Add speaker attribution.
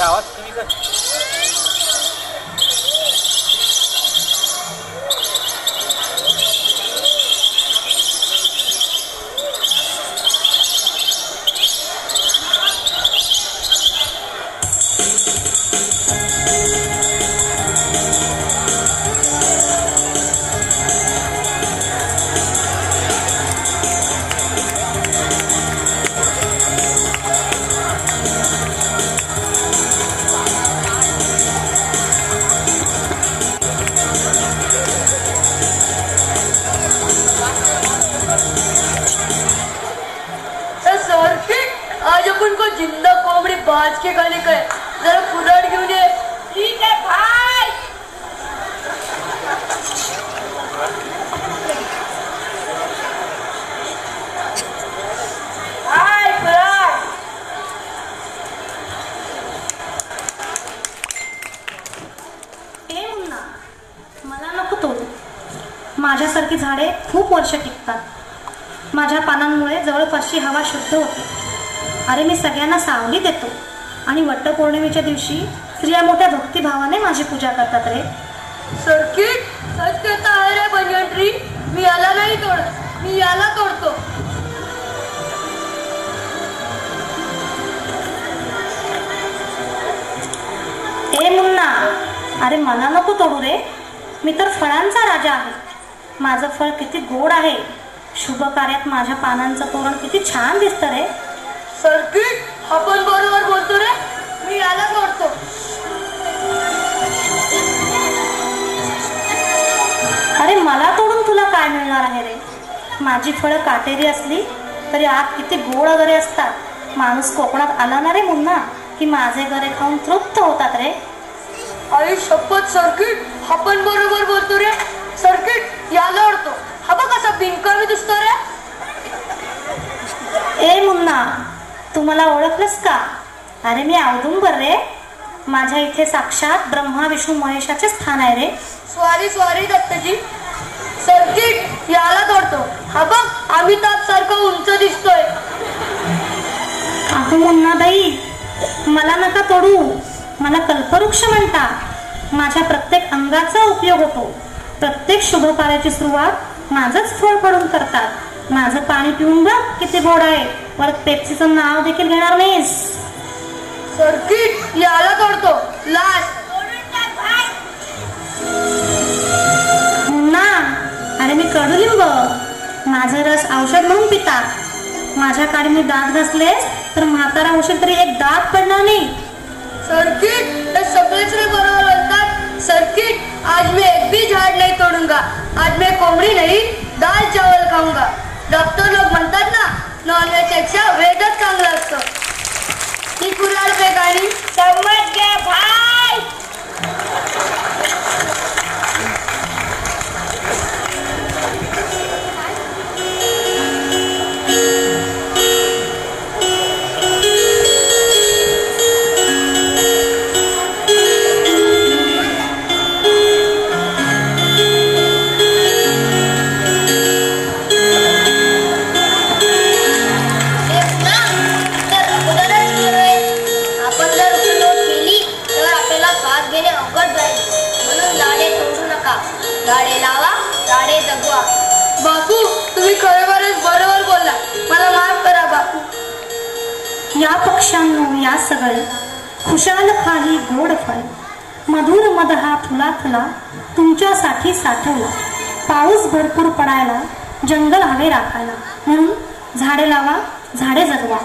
Speaker 1: आवाज कमी कर.
Speaker 2: आज अपन को जिंदा कोंबड़ी बाज के खाने का है. जरा कुदाड़ क्यों नहीं? ठीक है भाई. हाय कुदाड़.
Speaker 3: ए मुन्ना, मला नको तोडू. माझ्यासारखी झाडे खूप वर्ष टिकतात. माझ्या पानांमुळे जवळपासची हवा शुद्ध होते. अरे मी सगळ्यांना सावली देतो आणि वटपौर्णिमेच्या दिवशी स्त्रिया मोठ्या भक्तिभावाने माझी पूजा करतात रे.
Speaker 2: सर्किट सच कहता है रे बनियंट्री. मी याला नाही तोडत, मी याला तोडतो.
Speaker 3: ए मुन्ना, अरे मला नको तोडू रे. मी तर फळांचा राजा आहे. माझं फळ किती गोड आहे. शुभ कार्यात माझ्या पानांचं तोरण किती छान दिसतं रे.
Speaker 2: सर्किट आपण बरोबर बोलतो रे. मी याला तोडतो.
Speaker 3: अरे मला तोडून तुला काय मिळणार आहे रे. माझी फळं काटेरी असली तरी आत किती गोड गरे असतात. माणूस कोकणात आला ना रे मुन्ना की माझे गरे खाऊन तृप्त होतात रे.
Speaker 2: आई शपथ सर्किट आपण बरोबर बोलतो रे. सर्किट याला ओढतो. हा बघ कसा बिनकामी दिसतो रे.
Speaker 3: ए मुन्ना, तू मला ओळखलंस का? अरे मी औदुंबर रे. माझ्या इथे साक्षात ब्रह्मा विष्णू महेशाचे स्थान आहे रे.
Speaker 2: Sorry sorry Dattaji. सर्किट याला तोडतो. हा बघ अमिताभ सारखा उंच दिसतोय.
Speaker 3: अहो मुन्ना बाई, मला नका तोडू. मला कल्पवृक्ष म्हणतात. माझ्या प्रत्येक अंगाचा उपयोग होतो. प्रत्येक शुभ कार्याची सुरुवात माझंच फळ पडून करतात. माझं पाणी पिऊन बघ किती गोड आहे. परत पेप्सीचं नाव देखील घेणार नाहीस.
Speaker 2: सर्किट याला तोडतो. लास्ट.
Speaker 3: मुन्ना, अरे मी कडुलिंब. माझं रस औषध म्हणून पितात. माझ्या काडीने दात घासलेस तर म्हातारा होशील तरी एक दात पडणार नाही.
Speaker 2: सर्किट हे सगळेच रे बरोबर बोलतात. सर्किट आज मैं एक भी झाड़ नहीं तोड़ूंगा. आज मैं कोंबड़ी नहीं दाल चावल खाऊंगा. डॉक्टर लोग म्हणतात ना नॉनव्हेज पेक्षा व्हेजच चांगलं असतं. ही कुराड बेगाणी समज घे भाई. झाडे लावा, झाडे जगवा. बापू तुम्ही खरोखरच बरोबर बोलला. मला माफ करा बापू.
Speaker 3: या पक्ष्यांनो या सगळे खुशाल खाली गोड फळ. मधुर मध हा फुला फुला तुमच्यासाठी साठवला. पाऊस भरपूर पडायला, जंगल हवे राखायला. म्हणून झाडे लावा, झाडे जगवा.